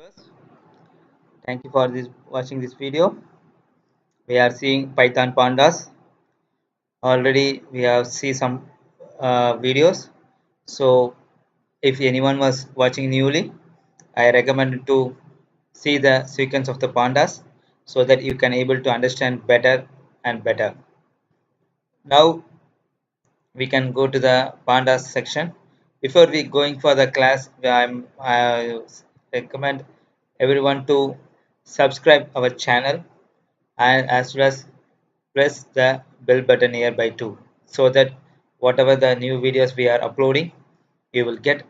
viewers, thank you for this watching this video. We are seeing Python Pandas. Already we have seen some videos. So if anyone was watching newly, I recommend to see the sequence of the pandas so that you can able to understand better and better. Now we can go to the pandas section. Before we going for the class, I recommend everyone to subscribe our channel and as well as press the bell button nearby too, so that whatever the new videos we are uploading, you will get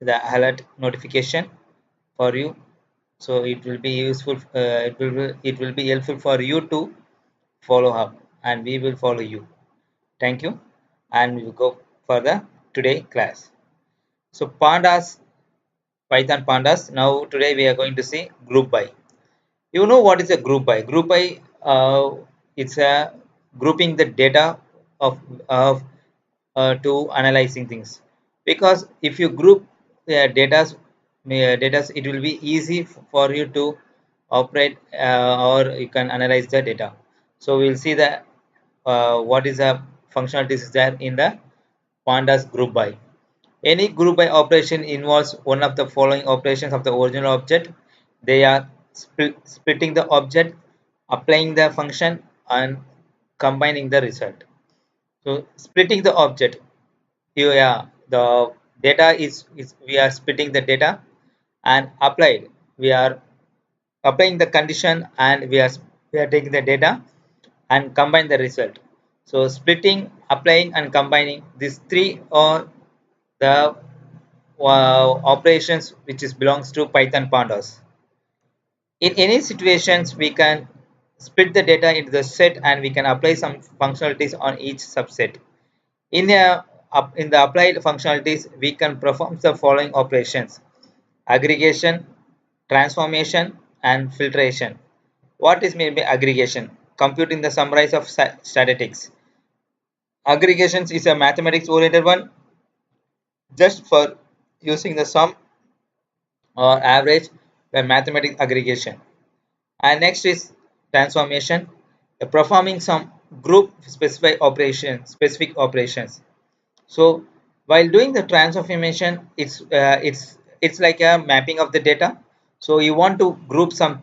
the alert notification for you. So it will be useful. It will be helpful for you to follow up, and we will follow you. Thank you, and we will go for the today class. So pandas, Python pandas. Now today we are going to see group by. You know what is a group by? Group by it's a grouping the data of to analyzing things, because if you group data, it will be easy for you to operate, or you can analyze the data. So we'll see the what is the functionalities there in the pandas group by. Any group by operation involves one of the following operations of the original object. They are splitting the object, applying the function, and combining the result. So splitting the object, here the data is we are splitting the data, and applied, we are applying the condition, and we are taking the data and combine the result. So splitting, applying, and combining, these three are the operations which is belongs to Python pandas. In any situations, we can split the data into the set, and we can apply some functionalities on each subset. In the applied functionalities, we can perform the following operations: aggregation, transformation, and filtration. What is meant by aggregation? Computing the summarize of statistics. Aggregations is a mathematics oriented one, just for using the sum or average by mathematics aggregation. And next is transformation, performing some group specific operations. So while doing the transformation, it's like a mapping of the data. So you want to group some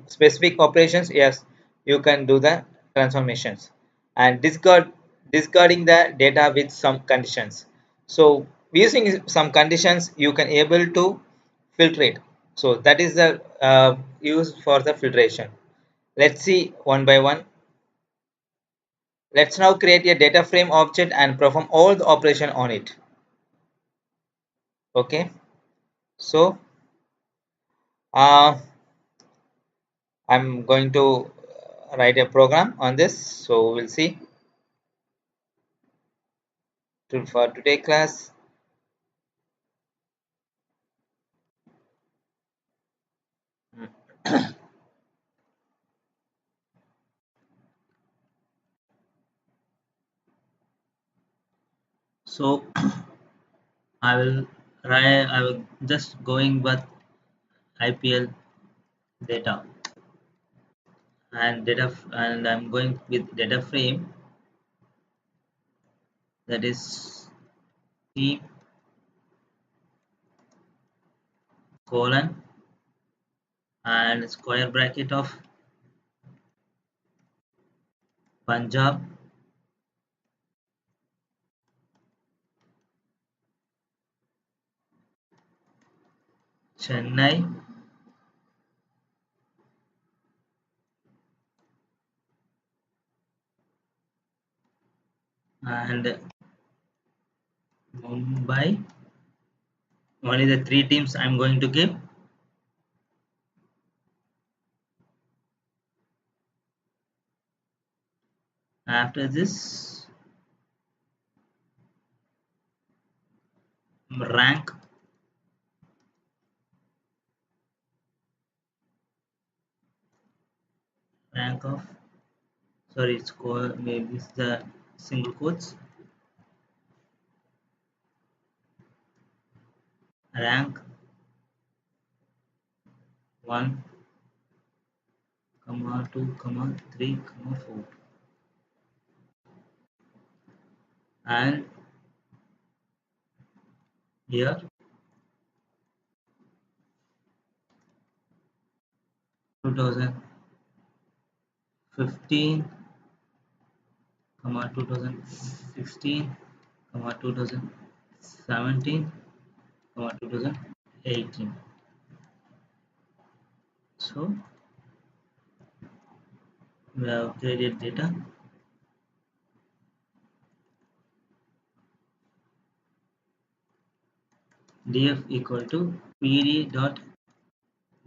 specific operations, yes, you can do the transformations. And discarding the data with some conditions. So using some conditions, you can able to filtrate. So that is the use for the filtration. Let's see one by one. Let's now create a data frame object and perform all the operation on it. Okay, so uh, I'm going to write a program on this. So we'll see for today class. So I will just going with IPL data and I'm going with data frame, that is P colon and square bracket of Punjab, Chennai, and Mumbai. Only the three teams I'm going to give. After this, rank of, sorry, it's called, maybe it's the single quotes, rank 1, comma 2, comma 3, comma 4, and here 2015, comma 2016, comma 2017, comma 2018. So we have created data. Df equal to pd dot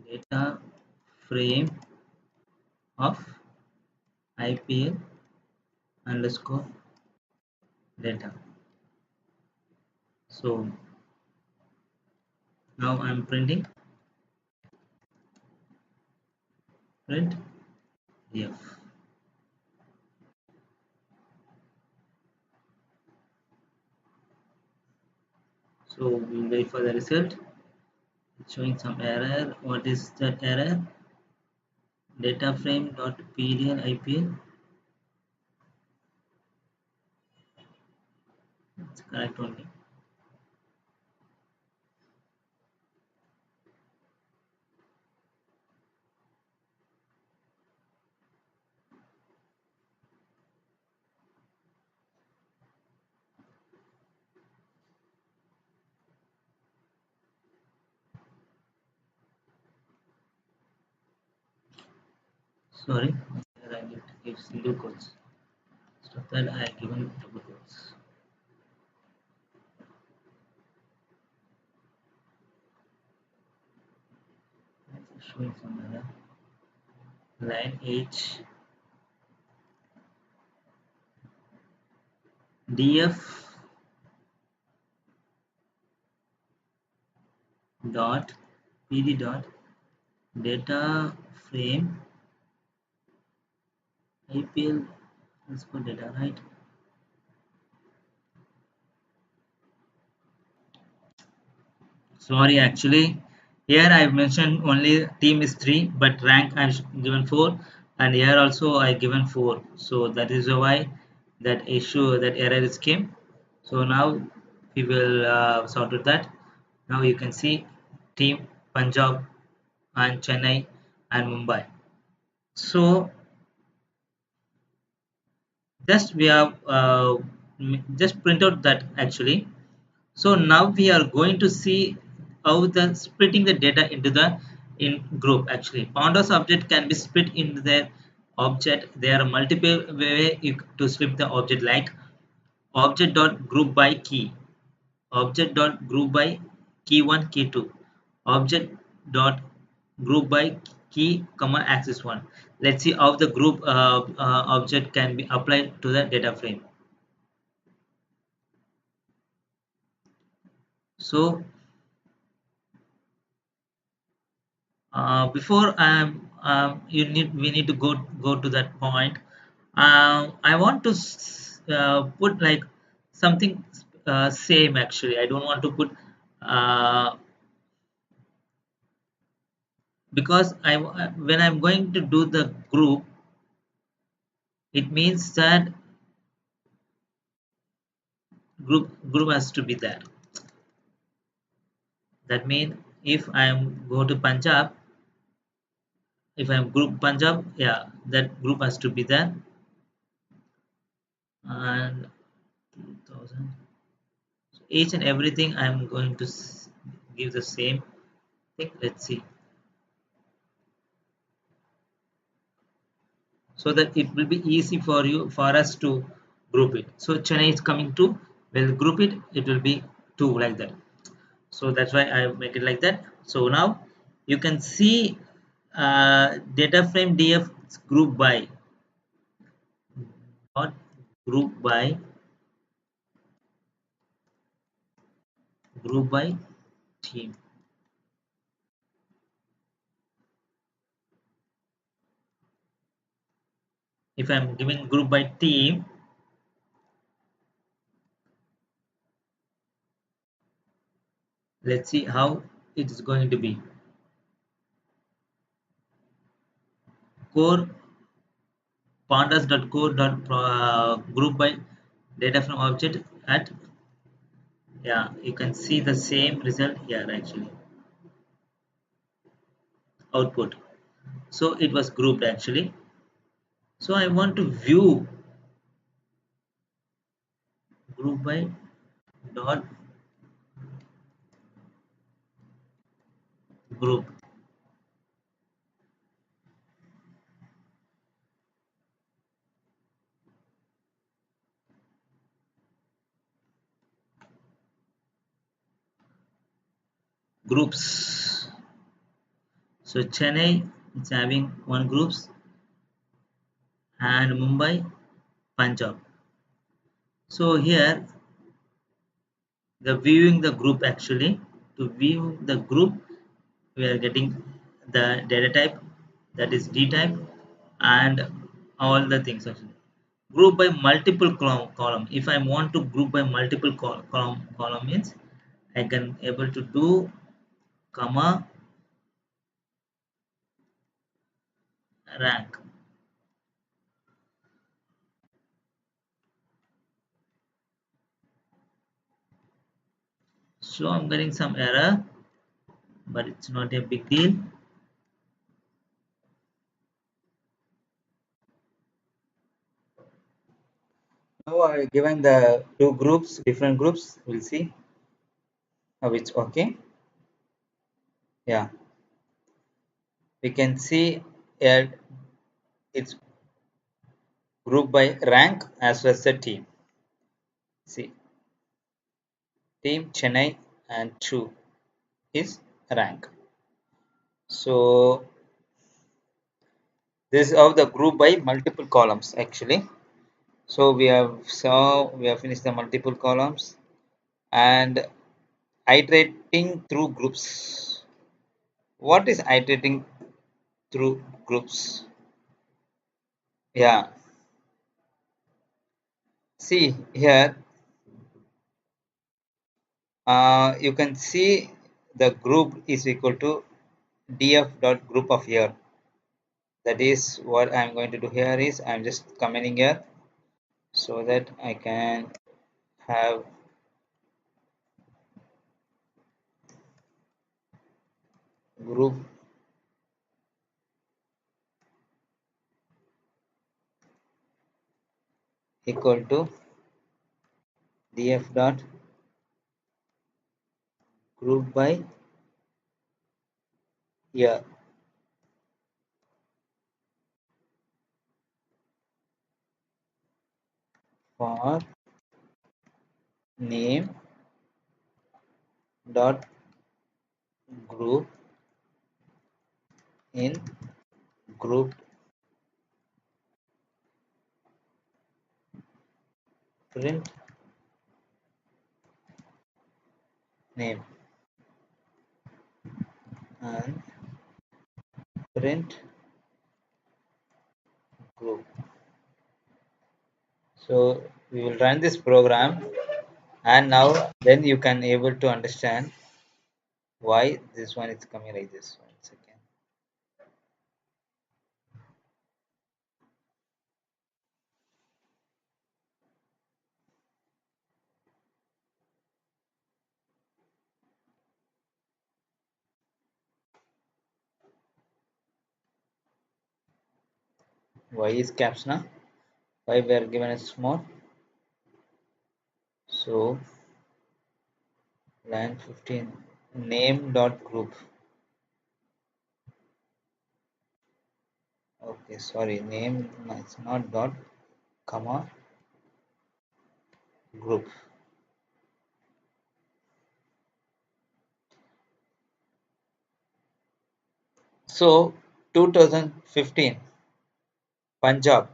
data frame of IPL underscore data. So now I'm printing print df. So we'll wait for the result. It's showing some error. What is that error? Data frame dot pdl IPL. It's correct only. Sorry, here I need to give single quotes. Instead of that, I have given double quotes. It's showing some error. Line H df dot pd dot data frame IPL underscore data, right? Sorry, actually, here I've mentioned only team is 3, but rank I've given 4, and here also I given 4. So that is why that issue, that error is came. So now we will sort out that. Now you can see team Punjab and Chennai and Mumbai. So just we have just print out that actually. So now we are going to see how the splitting the data into the in group. Actually, pandas object can be split into their object. There are multiple way to split the object, like object dot group by key, object dot group by key 1, key 2, object dot group by key comma axis 1. Let's see how the group object can be applied to the data frame. So before we need to go to that point. I want to put like something same. Actually, I don't want to put uh, because when I'm going to do the group, it means that group has to be there. That means if I'm go to Punjab, if I'm group Punjab, yeah, that group has to be there. And 2000, so each and everything I'm going to give the same thing. Let's see, so that it will be easy for us to group it. So Chennai is coming to, we'll group it, it will be 2 like that. So that's why I make it like that. So now you can see data frame df group by dot group by team. If I'm giving group by team, let's see how it is going to be. core pandas.core.group by data from object at, yeah, you can see the same result here actually, output. So it was grouped actually. So I want to view group by dot group. Groups. So Chennai is having one groups and Mumbai, Punjab. So here the viewing the group actually, to view the group we are getting the data type, that is D type, and all the things actually. Group by multiple column. If I want to group by multiple column means I can able to do comma rank. So I'm getting some error, but it's not a big deal. Now I given the two groups, different groups. We'll see which okay. Yeah, we can see here it's grouped by rank as well as the team. See, team Chennai and 2 is rank. So this is how the group by multiple columns actually. So we have finished the multiple columns and iterating through groups. What is iterating through groups? Yeah, see here you can see the group is equal to df dot group of here. That is what I'm going to do here is I'm just commenting here so that I can have group equal to df dot group by year for name dot group in group print name and print group. So we will run this program and now then you can able to understand why this one is coming like this. One second. Why is caps now? Why we are given a small? So line 15 name dot group. Okay, sorry, name it's not dot comma group. So 2015 Punjab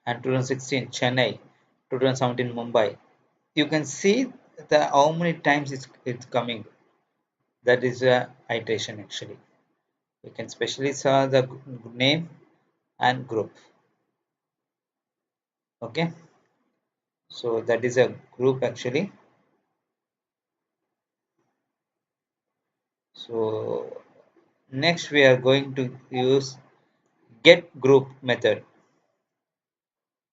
and 2016 Chennai, 2017 Mumbai. You can see the how many times it's coming. That is a iteration actually. You can specially saw the name and group. Okay, so that is a group actually. So next we are going to use get group method.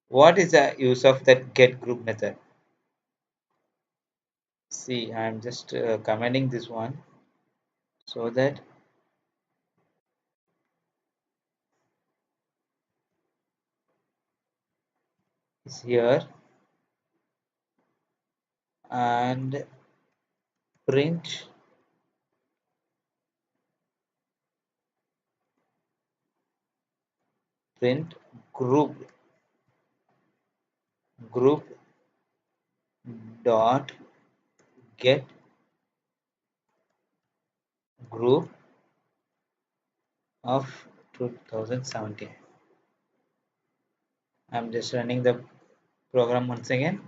What is the use of that get group method? See, I'm just commenting this one so that is here, and print print group dot get group of 2017. I'm just running the program once again.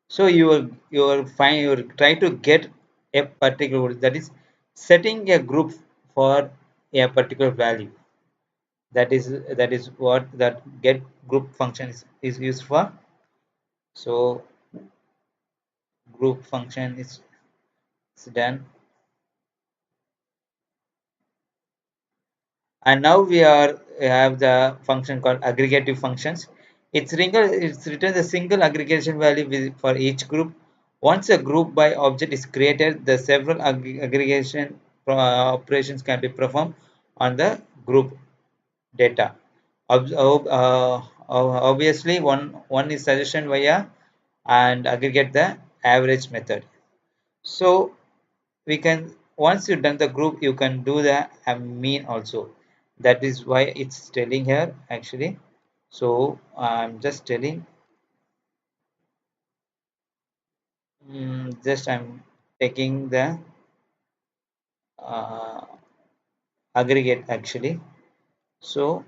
So you will try to get a particular, that is setting a group for a particular value. That is what that get group function is used for. So group function is done, and now we have the function called aggregative functions. It's written the single aggregation value for each group. Once a group by object is created, the several aggregation operations can be performed on the group data. Obviously, one is suggestion via and aggregate the average method. So we can, once you done the group, you can do the mean also. That is why it's telling here actually. So I'm just telling, just I'm taking the uh, aggregate actually. So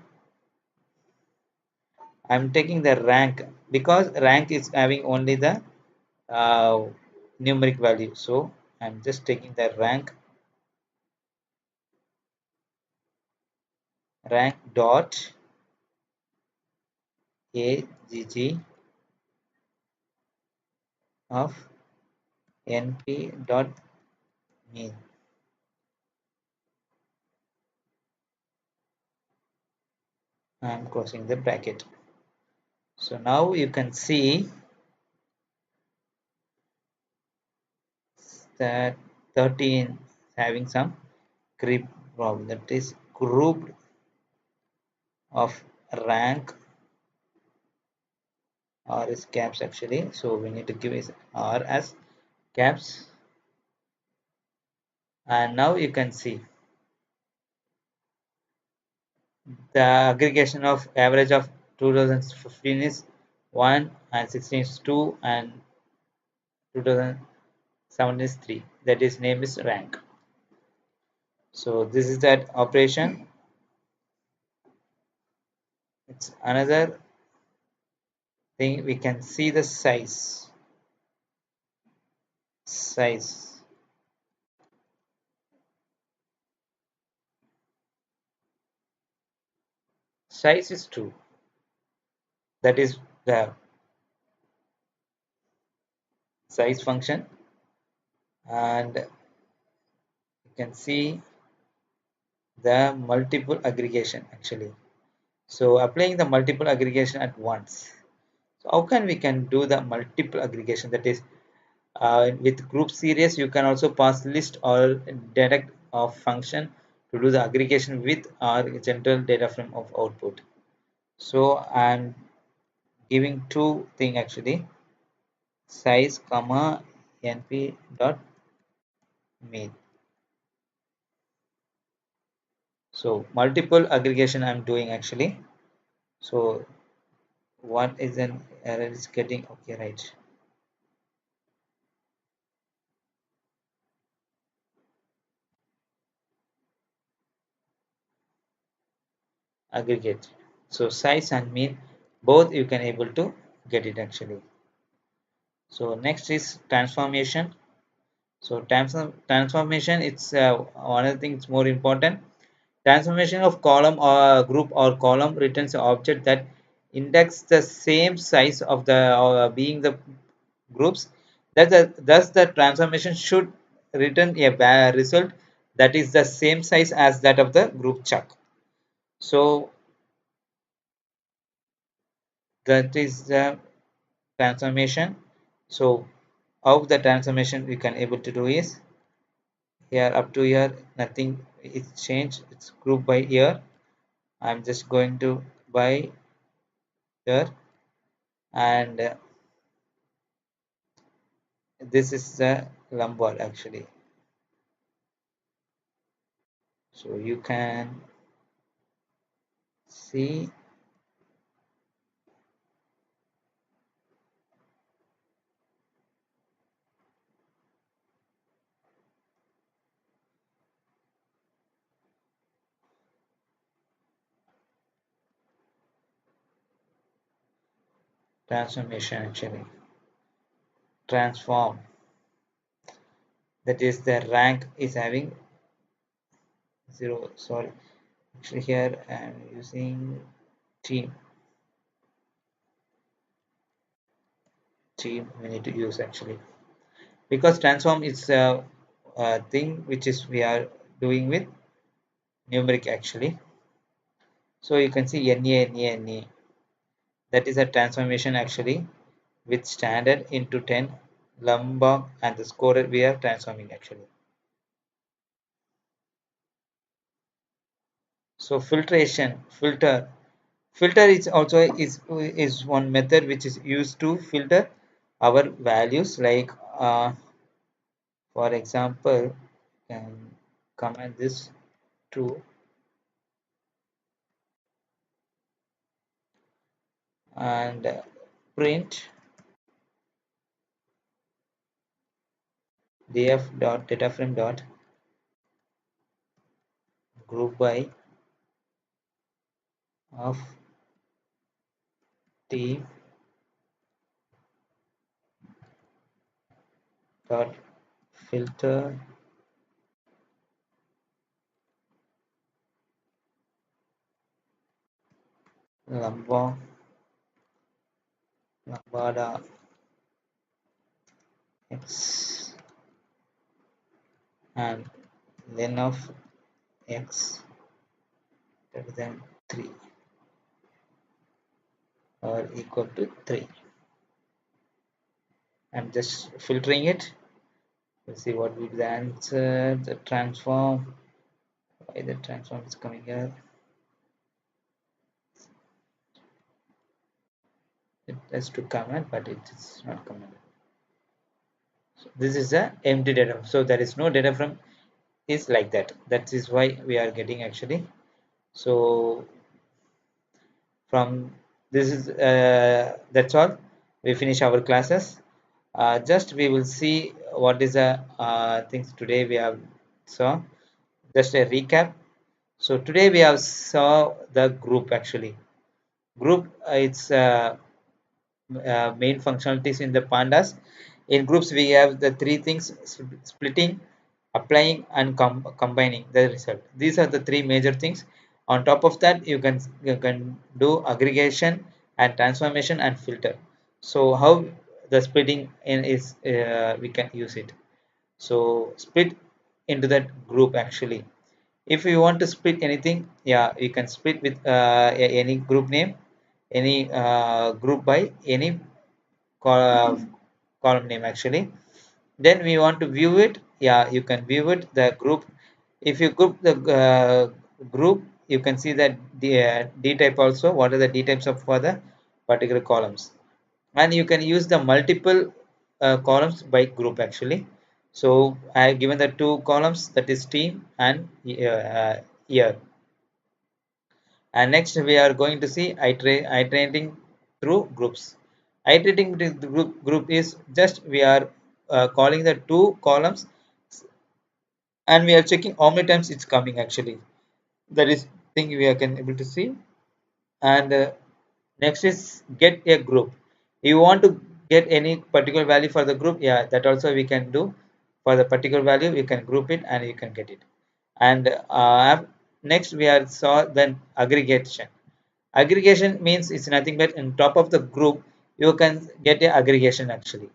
I'm taking the rank because rank is having only the uh, numeric value. So I'm just taking the rank dot agg of np dot mean. I'm closing the bracket. So now you can see that 13 having some creep problem, that is grouped of rank or is caps actually. So we need to give it r as caps, and now you can see the aggregation of average of 2015 is 1 and 16 is 2 and 2007 is 3. That is name is rank. So this is that operation. It's another thing, we can see the size size is 2. That is the size function, and you can see the multiple aggregation actually. So applying the multiple aggregation at once. So how can we can do the multiple aggregation? That is with group series you can also pass list or direct of function to do the aggregation with our general data frame of output. So I'm giving two thing actually, size comma np dot mean. So multiple aggregation I'm doing actually. So what is an error is getting okay, right? Aggregate. So size and mean both you can able to get it actually. So next is transformation. So transformation, it's one of the things more important. Transformation of column or group or column returns an object that index the same size of the being the groups. Thus the transformation should return a result that is the same size as that of the group chuck. So that is the transformation. So how the transformation we can able to do is, here up to here nothing is changed, it's grouped by here. I'm just going to by here, and this is the lumbar actually. So you can see transformation actually. Transform, that is the rank is having 0. Sorry, actually here I'm using team. Team we need to use actually, because transform is a thing which is we are doing with numeric actually. So you can see NA, that is a transformation actually with standard into 10 lumbar, and the scorer we are transforming actually. So filter is also is one method which is used to filter our values, like for example, can comment this true and print df dot data frame dot group by of t dot filter lambda lambda x and len of x greater than 3 or equal to 3. I'm just filtering it. Let's see what will be the answer. The transform. Why the transform is coming here? It has to comment, but it is not coming. So this is a empty data. So there is no data from is like that. That is why we are getting actually. So from this is that's all. We finish our classes. Just we will see what is the things today we have saw. Just a recap. So today we have saw the group actually. Group it's main functionalities in the pandas. In groups we have the three things: splitting, applying, and combining the result. These are the three major things. On top of that, you can do aggregation and transformation and filter. So how the splitting in is we can use it. So split into that group actually. If you want to split anything, yeah, you can split with any group name, any group by any column name actually. Then we want to view it, yeah, you can view it the group. If you group the group, you can see that the d type also, what are the d types of for the particular columns, and you can use the multiple columns by group actually. So I have given the two columns, that is team and year. And next we are going to see iterating through groups. Iterating with the group is just we are calling the two columns, and we are checking how many times it's coming actually. That is thing we are can able to see. And next is get a group. You want to get any particular value for the group, yeah, that also we can do. For the particular value you can group it and you can get it. And next we are saw then aggregation. Aggregation means it's nothing but in top of the group you can get a aggregation actually.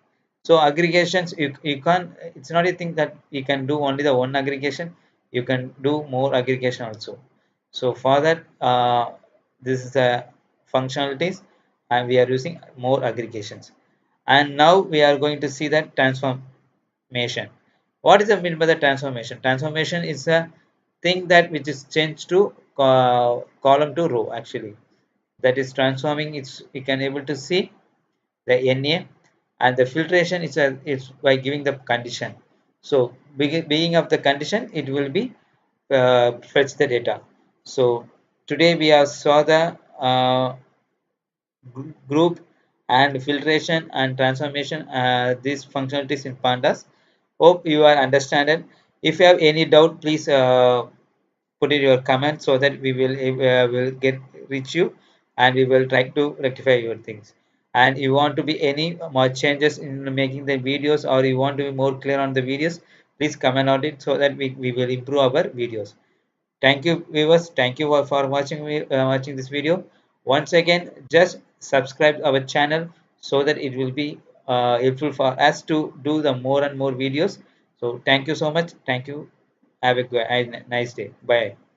So aggregations you can't, it's not a thing that you can do only the one aggregation, you can do more aggregation also. So for that, this is the functionalities, and we are using more aggregations. And now we are going to see that transformation. What is the mean by the transformation? Transformation is a thing that which is changed to column to row actually. That is transforming. It's you can able to see the NA, and the filtration is by giving the condition. So being of the condition, it will be fetch the data. So today we have saw the group and filtration and transformation, these functionalities in pandas. Hope you are understanding. If you have any doubt, please put in your comment so that we will get reach you, and we will try to rectify your things. And you want to be any more changes in making the videos, or you want to be more clear on the videos, please comment on it so that we will improve our videos. Thank you viewers, thank you for watching this video. Once again, just subscribe our channel so that it will be helpful for us to do the more and more videos. So thank you so much. Thank you. Have a nice day. Bye.